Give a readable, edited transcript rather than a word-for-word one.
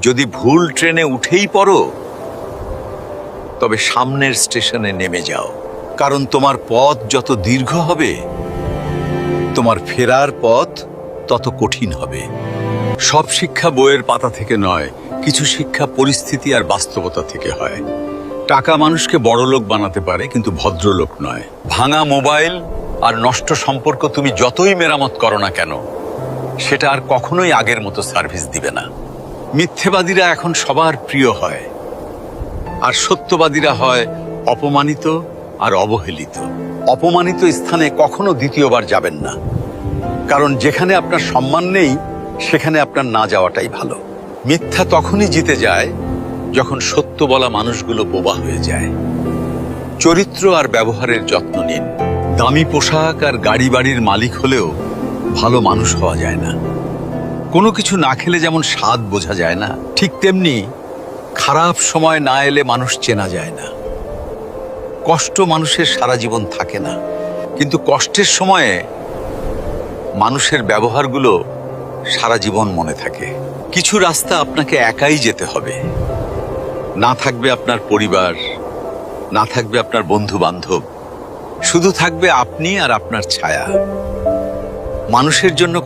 যদি ভুল ট্রেনে উঠেই পড়ো, তবে সামনের স্টেশনে নেমে যাও, কারণ তোমার পথ যত দীর্ঘ হবে, তোমার ফেরার পথ তত কঠিন হবে। সব শিক্ষা বইয়ের পাতা থেকে নয়, কিছু শিক্ষা পরিস্থিতি আর বাস্তবতা থেকে হয়। টাকা মানুষকে বড়লোক বানাতে পারে, কিন্তু ভদ্রলোক নয়। ভাঙা মোবাইল আর নষ্ট সম্পর্ক তুমি যতই মেরামত করো না কেন, সেটা আর কখনোই আগের মতো সার্ভিস দিবে না। মিথ্যেবাদীরা এখন সবার প্রিয় হয়, আর সত্যবাদীরা হয় অপমানিত আর অবহেলিত। অপমানিত স্থানে কখনো দ্বিতীয়বার যাবেন না, কারণ যেখানে আপনার সম্মান নেই, সেখানে আপনার না যাওয়াটাই ভালো। মিথ্যা তখনই জিতে যায় যখন সত্য বলা মানুষগুলো বোবা হয়ে যায়। চরিত্র আর ব্যবহারের যত্ন নিন। দামি পোশাক আর গাড়ি বাড়ির মালিক হলেও ভালো মানুষ হওয়া যায় না। কোনো কিছু না খেলে যেমন স্বাদ বোঝা যায় না, ঠিক তেমনি খারাপ সময় না এলে মানুষ চেনা যায় না। কষ্ট মানুষের সারা জীবন থাকে না, কিন্তু কষ্টের সময়ে মানুষের ব্যবহারগুলো সারা জীবন মনে থাকে। কিছু রাস্তা আপনাকে একাই যেতে হবে। না থাকবে আপনার পরিবার, না থাকবে আপনার বন্ধু বান্ধব, শুধু থাকবে আপনি আর আপনার ছায়া। মানুষের জন্য